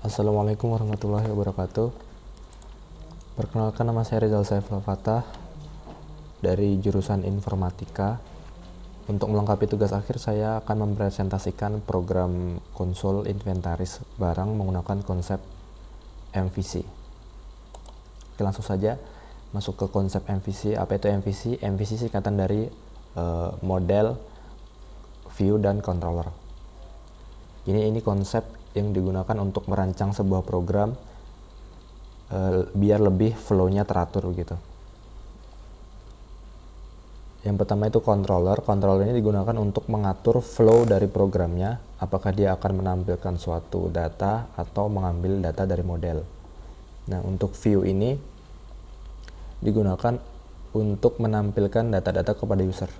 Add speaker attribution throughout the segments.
Speaker 1: Assalamualaikum warahmatullahi wabarakatuh. Perkenalkan, nama saya Rizal Saiful Fatah dari jurusan Informatika. Untuk melengkapi tugas akhir, saya akan mempresentasikan program konsol inventaris barang menggunakan konsep MVC. Oke, langsung saja masuk ke konsep MVC. Apa itu MVC? MVC singkatan dari model, view, dan controller. Ini konsep yang digunakan untuk merancang sebuah program biar lebih flow-nya teratur gitu. Yang pertama itu controller. Controller ini digunakan untuk mengatur flow dari programnya, apakah dia akan menampilkan suatu data atau mengambil data dari model. Nah, untuk view ini digunakan untuk menampilkan data-data kepada user.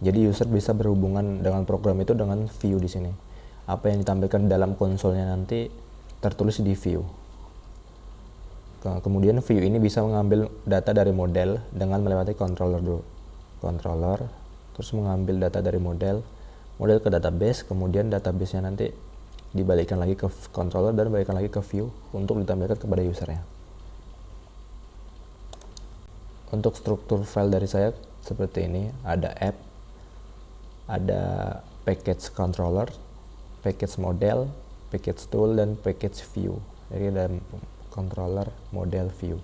Speaker 1: Jadi user bisa berhubungan dengan program itu dengan view di sini. Apa yang ditampilkan dalam konsolnya nanti tertulis di view. Kemudian view ini bisa mengambil data dari model dengan melewati controller dulu. Controller, terus mengambil data dari model ke database, kemudian database-nya nanti dibalikkan lagi ke controller dan balikkan lagi ke view untuk ditampilkan kepada usernya. Untuk struktur file dari saya seperti ini, ada app, ada package controller, package model, package tool, dan package view. Jadi ada controller, model, view.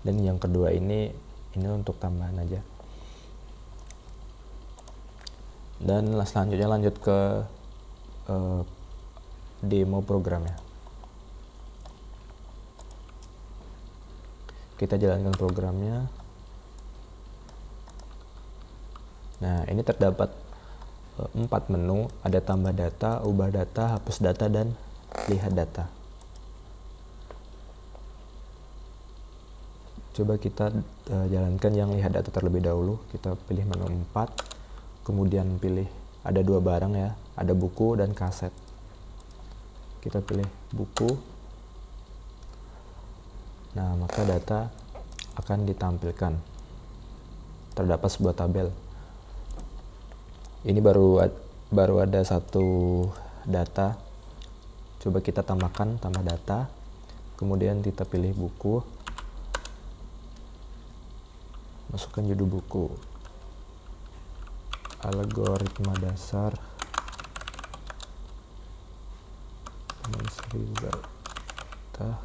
Speaker 1: Dan yang kedua ini untuk tambahan aja. Dan selanjutnya lanjut ke demo programnya. Kita jalankan programnya. Nah, ini terdapat 4 menu, ada tambah data, ubah data, hapus data, dan lihat data. Coba kita jalankan yang lihat data terlebih dahulu. Kita pilih menu 4, kemudian pilih ada 2 barang ya, ada buku dan kaset. Kita pilih buku. Nah, maka data akan ditampilkan. Terdapat sebuah tabel. Ini baru ada satu data. Coba kita tambah data. Kemudian kita pilih buku. Masukkan judul buku. Algoritma dasar data,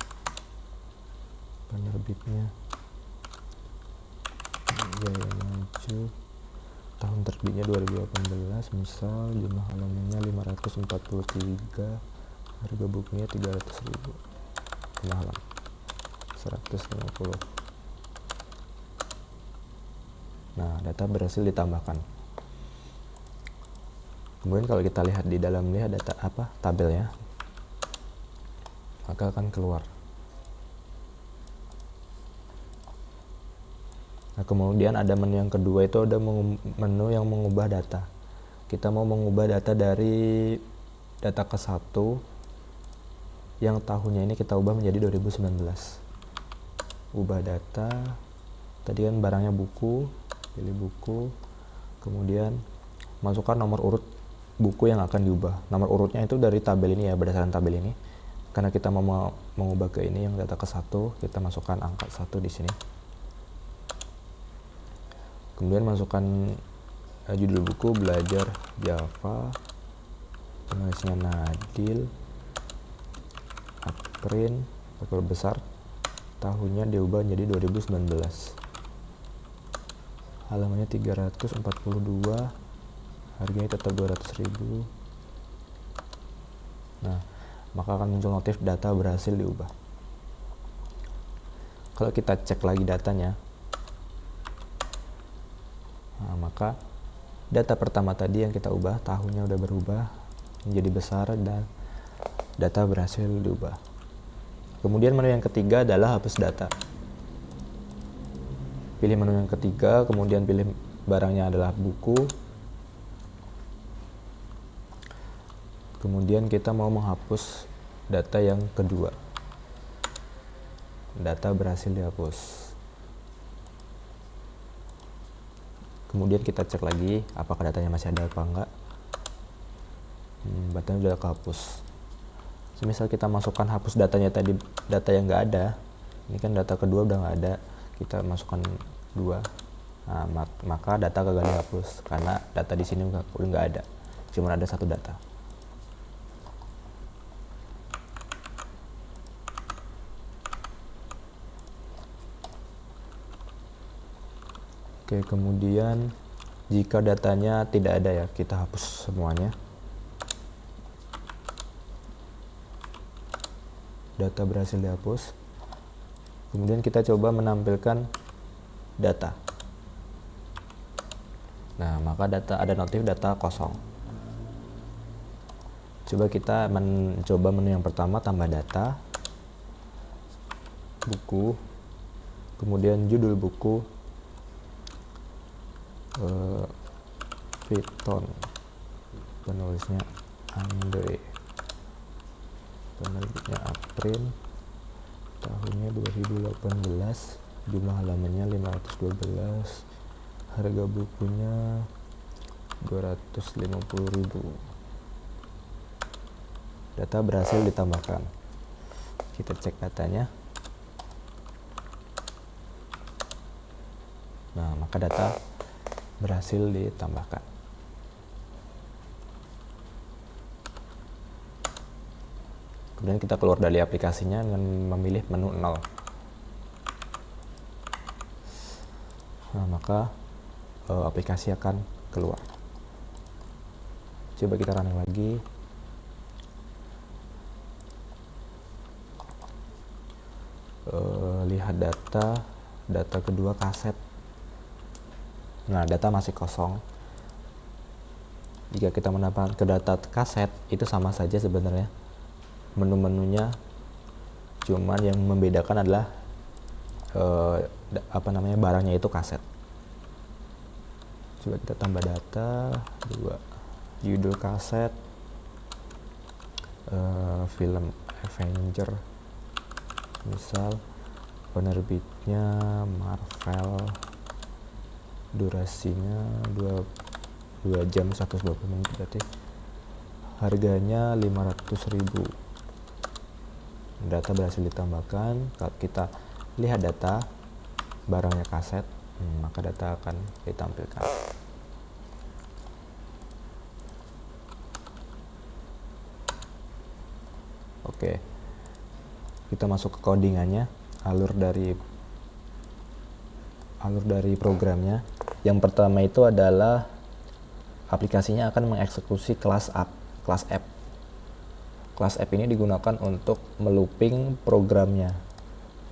Speaker 1: penerbitnya Jaya Maju, tahun terbitnya 2018, misal jumlah halamannya 543, harga bukunya 300.000, jumlah halaman 150. Nah, data berhasil ditambahkan. Kemudian kalau kita lihat di dalam data tabelnya, maka akan keluar. Nah, kemudian ada menu yang kedua, itu ada menu yang mengubah data. Kita mau mengubah data dari data ke 1 yang tahunnya ini kita ubah menjadi 2019. Ubah data. Tadi kan barangnya buku, pilih buku. Kemudian masukkan nomor urut buku yang akan diubah. Nomor urutnya itu dari tabel ini ya, berdasarkan tabel ini. Karena kita mau mengubah ke ini yang data ke 1, kita masukkan angka 1 di sini. Kemudian masukkan judul buku, belajar Java, penulisnya Nadil, Aprin, pakai besar, tahunnya diubah menjadi 2019, halamannya 342, harganya tetap 200.000. Nah, maka akan muncul notif data berhasil diubah. Kalau kita cek lagi datanya, nah, maka data pertama tadi yang kita ubah, tahunnya udah berubah menjadi besar dan data berhasil diubah. Kemudian menu yang ketiga adalah hapus data. Pilih menu yang ketiga, kemudian pilih barangnya adalah buku. Kemudian kita mau menghapus data yang kedua. Data berhasil dihapus. Kemudian kita cek lagi apakah datanya masih ada apa enggak. Datanya sudah kehapus. Semisal kita masukkan hapus datanya tadi, data yang nggak ada, ini kan data kedua udah nggak ada, kita masukkan 2, nah, maka data gagal dihapus karena data di sini udah nggak ada, cuma ada 1 data. Oke, kemudian jika datanya tidak ada ya, kita hapus semuanya. Data berhasil dihapus. Kemudian kita coba menampilkan data. Nah, maka data ada notif data kosong. Coba kita mencoba menu yang pertama, tambah data, buku, kemudian judul buku, Python, penulisnya Andre, penerbitnya April, tahunnya 2018, jumlah halamannya 512, harga bukunya 250.000. Data berhasil ditambahkan. Kita cek datanya. Nah, maka data berhasil ditambahkan. Kemudian kita keluar dari aplikasinya dengan memilih menu 0. Nah, maka aplikasi akan keluar. Coba kita running lagi. Lihat data kedua kaset. Nah, data masih kosong. Jika kita menambahkan ke data kaset, itu sama saja sebenarnya. Menu-menunya, cuman yang membedakan adalah barangnya itu kaset. Coba kita tambah data 2, judul kaset, film Avenger, misal penerbitnya Marvel, durasinya 2 jam 120 menit, berarti harganya 500.000. Data berhasil ditambahkan. Kalau kita lihat data barangnya kaset, maka data akan ditampilkan. Oke, kita masuk ke codingannya, alur dari programnya. Yang pertama itu adalah aplikasinya akan mengeksekusi kelas app. Kelas app ini digunakan untuk melooping programnya.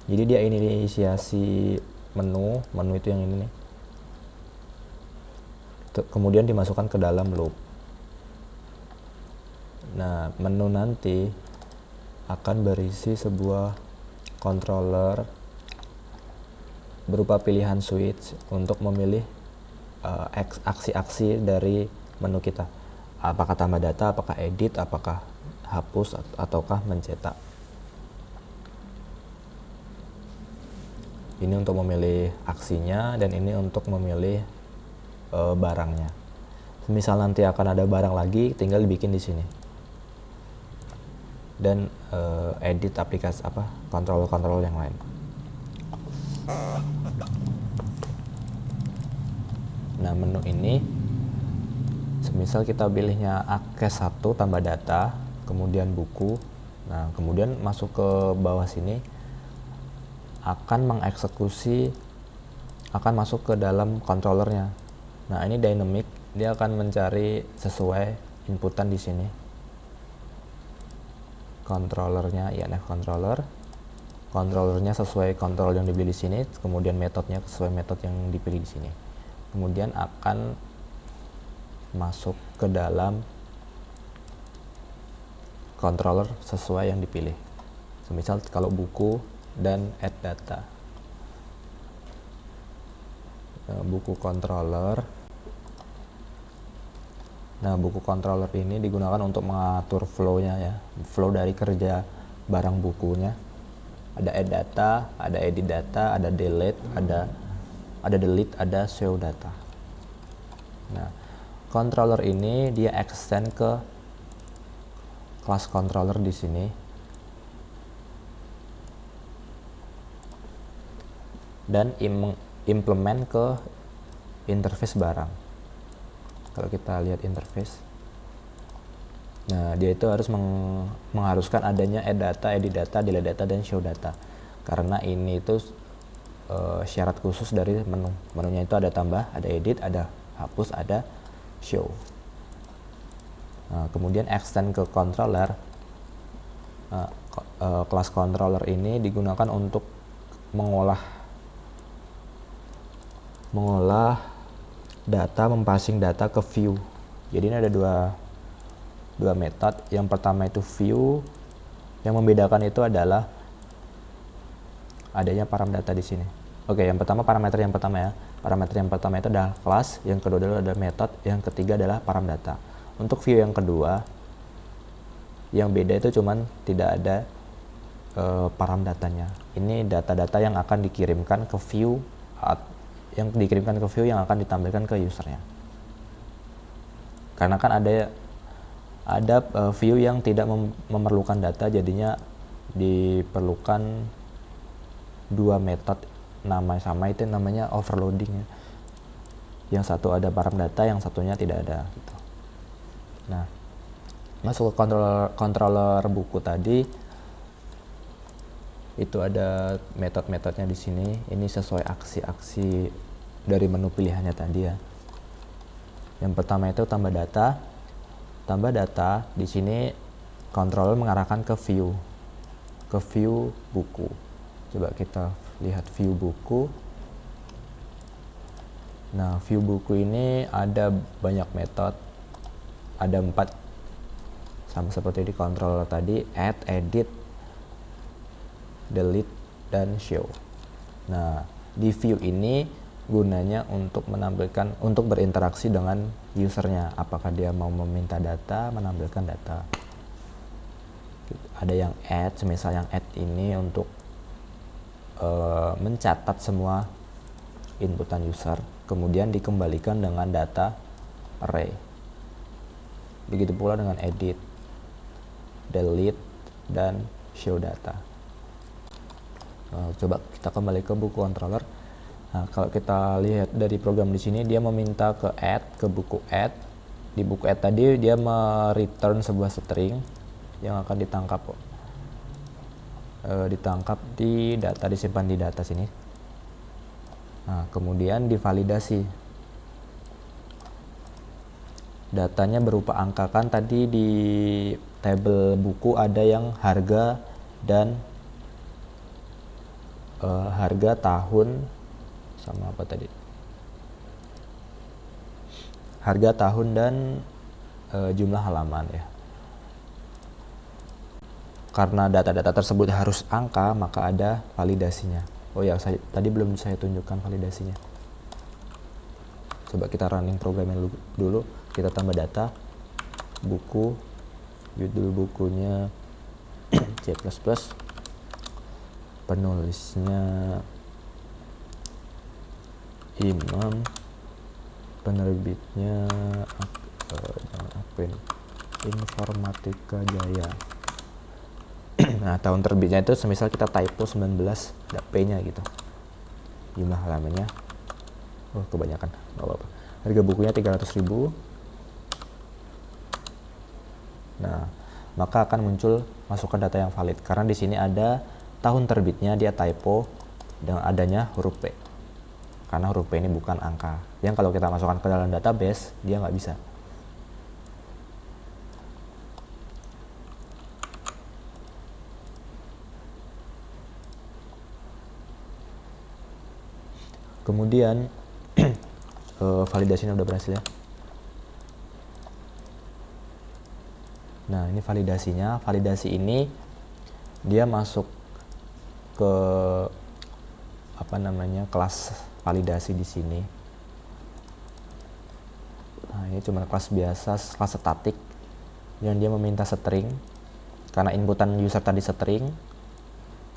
Speaker 1: Jadi dia inisiasi menu itu yang ini nih. Kemudian dimasukkan ke dalam loop. Nah, menu nanti akan berisi sebuah controller berupa pilihan switch untuk memilih aksi-aksi dari menu kita. Apakah tambah data, apakah edit, apakah hapus, ataukah mencetak. Ini untuk memilih aksinya, dan ini untuk memilih barangnya. Misal nanti akan ada barang lagi, tinggal dibikin di sini. Dan edit aplikasi kontrol yang lain. Nah, menu ini semisal kita pilihnya akses 1 tambah data, kemudian buku. Nah, kemudian masuk ke bawah sini akan masuk ke dalam controllernya. Nah, ini dynamic, dia akan mencari sesuai inputan di sini. Controllernya INF controllernya sesuai kontrol yang dipilih di sini, kemudian metodenya sesuai metode yang dipilih di sini. Kemudian akan masuk ke dalam controller sesuai yang dipilih. Semisal kalau buku dan add data. Buku controller. Nah, buku controller ini digunakan untuk mengatur flow-nya ya. Flow dari kerja barang bukunya. Ada add data, ada edit data, ada delete, ada show data. Nah, controller ini dia extend ke class controller di sini dan implement ke interface barang. Kalau kita lihat interface, nah dia itu harus mengharuskan adanya add data, edit data, delete data, dan show data, karena ini itu syarat khusus dari menunya itu ada tambah, ada edit, ada hapus, ada show. Nah, kemudian extend ke controller. Class controller ini digunakan untuk mengolah data, mempassing data ke view. Jadi ini ada dua metode. Yang pertama itu view, yang membedakan itu adalah adanya param data di sini. Oke, yang pertama parameter yang pertama ya. Parameter yang pertama itu adalah class, yang kedua adalah method, yang ketiga adalah param data. Untuk view yang kedua, yang beda itu cuman tidak ada param datanya. Ini data-data yang akan dikirimkan ke view, yang akan ditampilkan ke usernya. Karena kan ada view yang tidak memerlukan data, jadinya diperlukan dua metode nama sama, itu namanya overloading ya. Yang satu ada param data, yang satunya tidak ada gitu. Nah, masuk ke controller buku tadi, itu ada metode-metodenya di sini. Ini sesuai aksi-aksi dari menu pilihannya tadi ya. Yang pertama itu tambah data. Tambah data di sini controller mengarahkan ke view buku. Coba kita lihat view buku. Nah, view buku ini ada banyak metode. Ada 4, sama seperti di controller tadi, add, edit, delete, dan show. Nah, di view ini gunanya untuk berinteraksi dengan usernya. Apakah dia mau meminta data, menampilkan data. Ada yang add, misal yang add ini untuk mencatat semua inputan user, kemudian dikembalikan dengan data array. Begitu pula dengan edit, delete, dan show data. Coba kita kembali ke buku controller. Nah, kalau kita lihat dari program di sini, dia meminta ke buku add. Di buku add tadi dia return sebuah string yang akan ditangkap di data, disimpan di data sini. Nah, kemudian divalidasi. Datanya berupa angka, kan tadi di tabel buku ada yang harga dan harga, tahun, sama apa tadi? Harga, tahun, dan jumlah halaman ya. Karena data-data tersebut harus angka, maka ada validasinya. Oh ya, tadi belum saya tunjukkan validasinya. Coba kita running programnya dulu. Kita tambah data, buku, judul bukunya C++, penulisnya Imam, penerbitnya Informatika Jaya. Nah, tahun terbitnya itu semisal kita typo 19, ada P-nya gitu. Jumlah halamannya, kebanyakan, nggak apa-apa. Harga bukunya 300.000. Nah, maka akan muncul masukan data yang valid, karena di sini ada tahun terbitnya, dia typo dengan adanya huruf P, karena huruf P ini bukan angka yang kalau kita masukkan ke dalam database dia nggak bisa. Kemudian validasinya udah berhasil ya. Nah, ini validasinya. Validasi ini dia masuk ke kelas validasi di sini. Nah, ini cuma kelas biasa, kelas statik yang dia meminta string karena inputan user tadi string.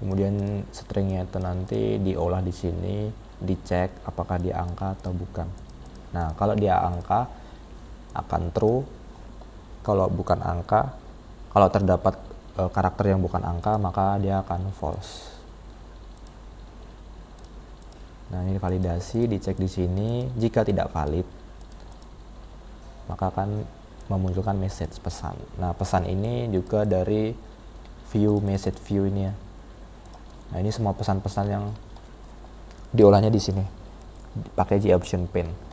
Speaker 1: Kemudian stringnya itu nanti diolah di sini, dicek apakah dia angka atau bukan. Nah, kalau dia angka akan true. Kalau bukan angka, kalau terdapat karakter yang bukan angka, maka dia akan false. Nah, ini validasi, dicek di sini. Jika tidak valid, maka akan memunculkan message pesan. Nah, pesan ini juga dari view message view ini ya. Nah, ini semua pesan-pesan yang diolahnya di sini pakai JOption Pane.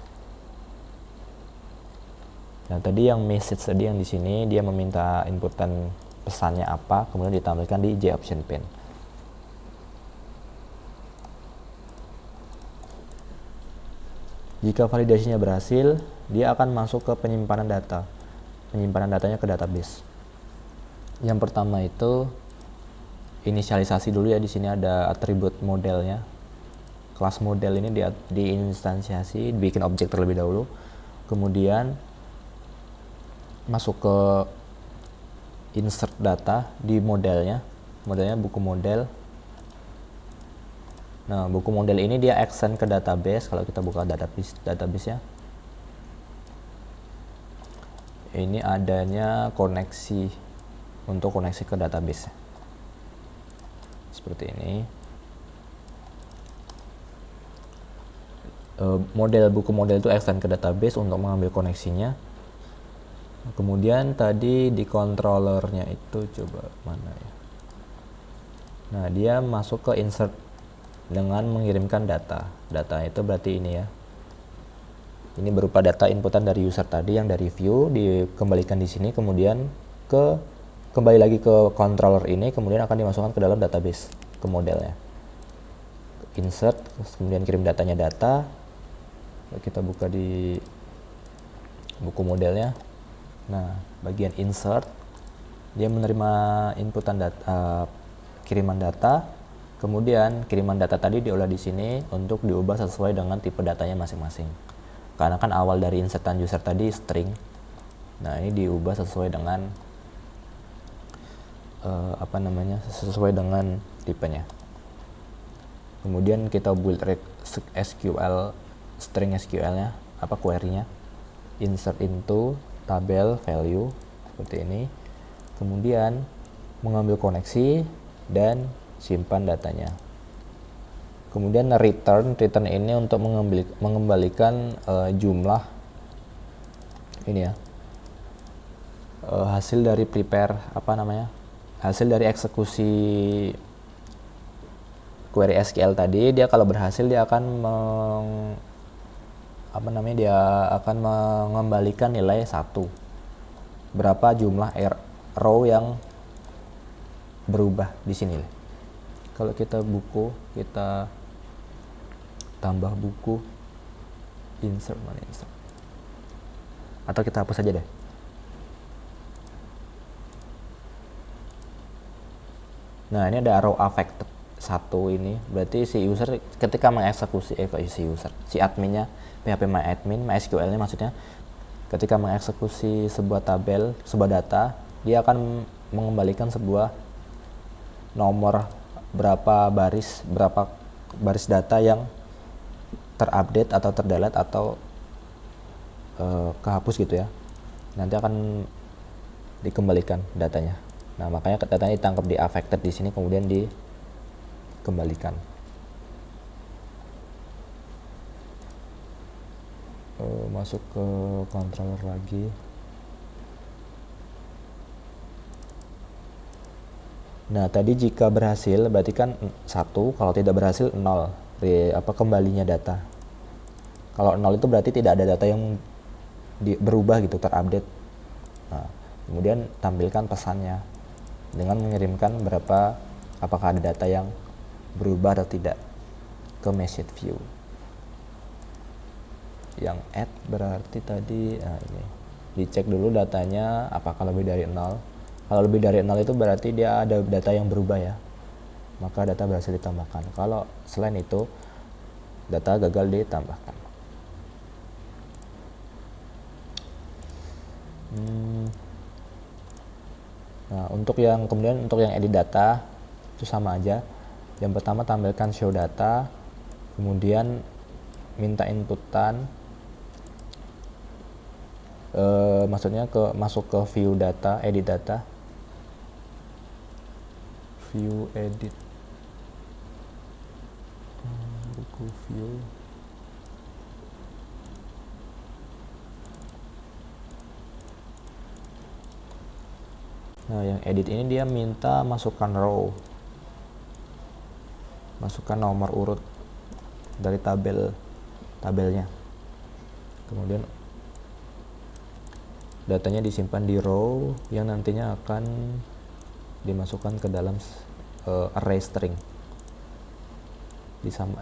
Speaker 1: Nah, tadi yang message tadi yang di sini dia meminta inputan pesannya apa, kemudian ditampilkan di JOption Pane. Jika validasinya berhasil, dia akan masuk ke penyimpanan data. Penyimpanan datanya ke database. Yang pertama itu inisialisasi dulu ya. Di sini ada atribut modelnya. Kelas model ini diinstansiasi, bikin objek terlebih dahulu. Kemudian masuk ke insert data di modelnya. Modelnya buku model. Nah, buku model ini dia extend ke database. Kalau kita buka database ya, ini adanya koneksi untuk koneksi ke database seperti ini. Model buku model itu extend ke database untuk mengambil koneksinya. Kemudian tadi di controllernya itu coba mana ya. Nah, dia masuk ke insert dengan mengirimkan data. Data itu berarti ini ya. Ini berupa data inputan dari user tadi yang dari view dikembalikan di sini, kemudian kembali lagi ke controller ini, kemudian akan dimasukkan ke dalam database ke modelnya. Insert, kemudian kirim datanya data. Kita buka di buku modelnya. Nah, bagian insert dia menerima inputan data, kiriman data. Kemudian kiriman data tadi diolah di sini untuk diubah sesuai dengan tipe datanya masing-masing. Karena kan awal dari insertan user tadi string. Nah, ini diubah sesuai dengan sesuai dengan tipenya. Kemudian kita build SQL string SQL-nya, query-nya. Insert into tabel value seperti ini. Kemudian mengambil koneksi dan simpan datanya. Kemudian return ini untuk mengembalikan jumlah ini ya, hasil dari prepare hasil dari eksekusi query SQL tadi. Dia kalau berhasil dia akan mengembalikan nilai 1. Berapa jumlah row yang berubah di sini. Kalau kita tambah buku, insert. Atau kita hapus saja deh. Nah, ini ada row affected 1 ini. Berarti si user ketika mengeksekusi si adminnya, MySQL-nya maksudnya, ketika mengeksekusi sebuah tabel, sebuah data, dia akan mengembalikan sebuah nomor berapa baris data yang terupdate atau terdelete atau kehapus gitu ya. Nanti akan dikembalikan datanya. Nah, makanya datanya ditangkap di affected di sini, kemudian dikembalikan. Masuk ke controller lagi. Nah, tadi jika berhasil berarti kan 1, kalau tidak berhasil 0 kembalinya data. Kalau 0 itu berarti tidak ada data yang berubah gitu, terupdate. Nah, kemudian tampilkan pesannya dengan mengirimkan apakah ada data yang berubah atau tidak ke message view. Yang add berarti tadi ini dicek dulu datanya apakah lebih dari 0. Kalau lebih dari 0 itu berarti dia ada data yang berubah ya, maka data berhasil ditambahkan. Kalau selain itu data gagal ditambahkan. Nah, untuk yang edit data itu sama aja. Yang pertama tampilkan show data, kemudian minta inputan, maksudnya masuk ke view data, edit data. view edit, buku view. Nah, yang edit ini dia minta masukkan row, masukkan nomor urut dari tabelnya. Kemudian datanya disimpan di row yang nantinya akan dimasukkan ke dalam array string.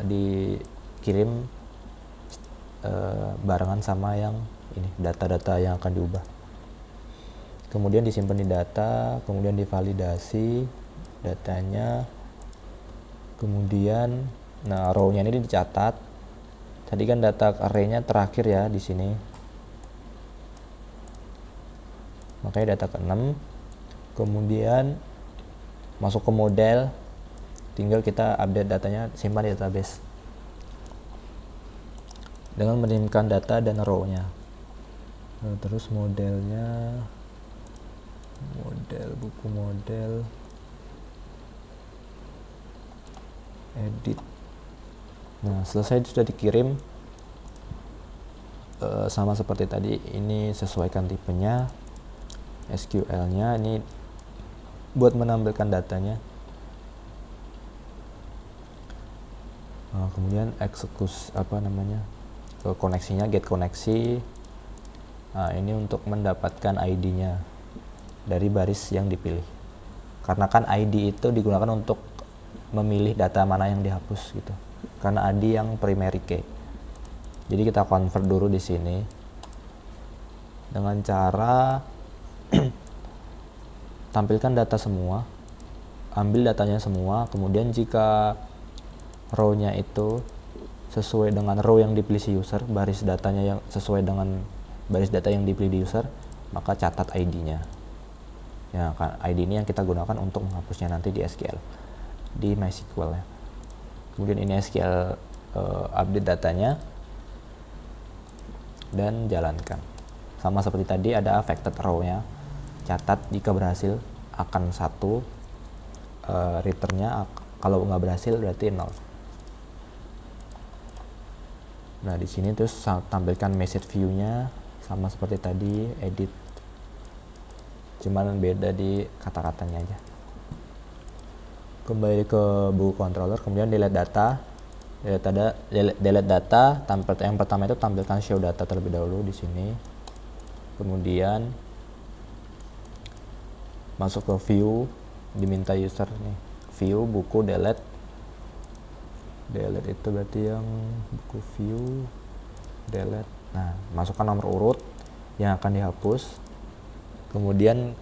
Speaker 1: Dikirim barengan sama yang ini, data-data yang akan diubah. Kemudian disimpan di data, kemudian divalidasi datanya, kemudian row-nya ini dicatat. Tadi kan data array-nya terakhir ya di sini, makanya data ke-6. Kemudian masuk ke model, tinggal kita update datanya, simpan di database dengan mengirimkan data dan row-nya. Nah, terus modelnya, buku model, edit. Nah, selesai, sudah dikirim. Sama seperti tadi, ini sesuaikan tipenya, SQL-nya ini buat menampilkan datanya. Kemudian eksekusi koneksinya, get koneksi. Nah, ini untuk mendapatkan ID-nya dari baris yang dipilih, karena kan ID itu digunakan untuk memilih data mana yang dihapus gitu, karena ID yang primary key. Jadi kita convert dulu di sini dengan cara tampilkan data semua, ambil datanya semua, kemudian jika row-nya itu sesuai dengan row yang dipilih si user, baris datanya yang sesuai dengan baris data yang dipilih di user, maka catat ID-nya. Ya kan, ID ini yang kita gunakan untuk menghapusnya nanti di SQL, di MySQL ya. Kemudian ini SQL update datanya dan jalankan. Sama seperti tadi, ada affected row-nya, catat jika berhasil akan 1, returnnya kalau nggak berhasil berarti 0. Nah, di sini terus tampilkan message view-nya sama seperti tadi, edit, cuman beda di kata-katanya aja. Kembali ke buku controller, kemudian delete data. Delete data, yang pertama itu tampilkan show data terlebih dahulu di sini. Kemudian masuk ke view, diminta user nih, view buku delete itu berarti yang buku view delete. Nah, masukkan nomor urut yang akan dihapus, kemudian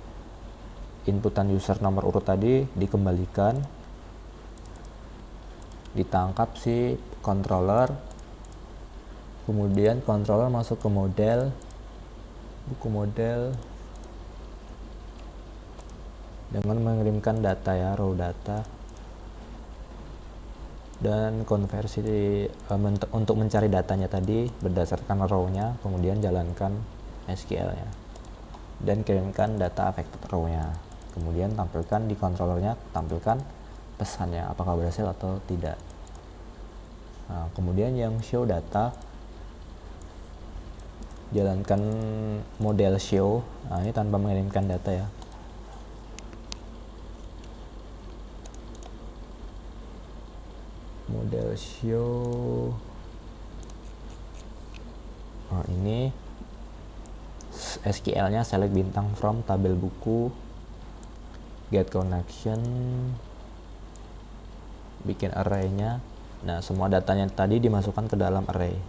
Speaker 1: inputan user nomor urut tadi dikembalikan, ditangkap si controller, kemudian controller masuk ke model, buku model, dengan mengirimkan data ya, raw data, dan konversi untuk mencari datanya tadi berdasarkan row-nya, kemudian jalankan SQL-nya dan kirimkan data affected row-nya, kemudian tampilkan di controllernya, tampilkan pesannya apakah berhasil atau tidak. Nah, kemudian yang show data, jalankan model show. Nah, ini tanpa mengirimkan data ya. Model show. Nah, ini SQL-nya select bintang from tabel buku, get connection, bikin array-nya. Nah, semua datanya tadi dimasukkan ke dalam array.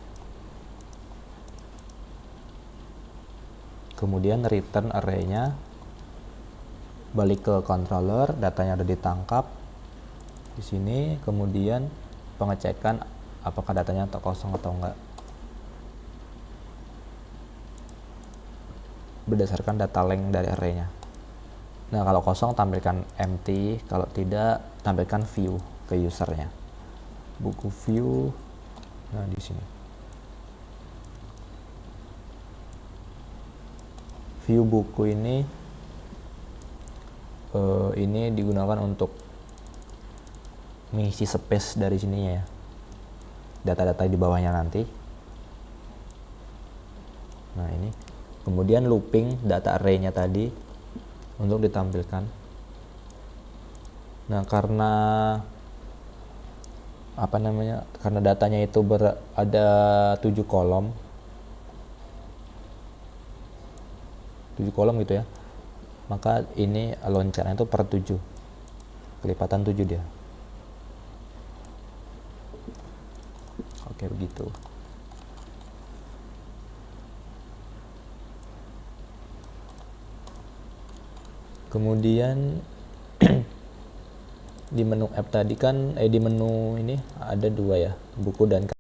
Speaker 1: Kemudian return array-nya, balik ke controller, datanya udah ditangkap di sini. Kemudian pengecekan apakah datanya kosong atau enggak berdasarkan data length dari array-nya. Nah, kalau kosong tampilkan empty, kalau tidak tampilkan view ke usernya. Buku view, nah di sini view buku ini digunakan untuk mengisi space dari sininya ya, data-data di bawahnya nanti. Nah ini kemudian looping data array-nya tadi untuk ditampilkan. Nah karena karena datanya itu ada 7 kolom gitu ya, maka ini loncatnya itu per 7, kelipatan 7 dia. Oke begitu. Kemudian di menu app tadi kan di menu ini ada 2 ya, buku dan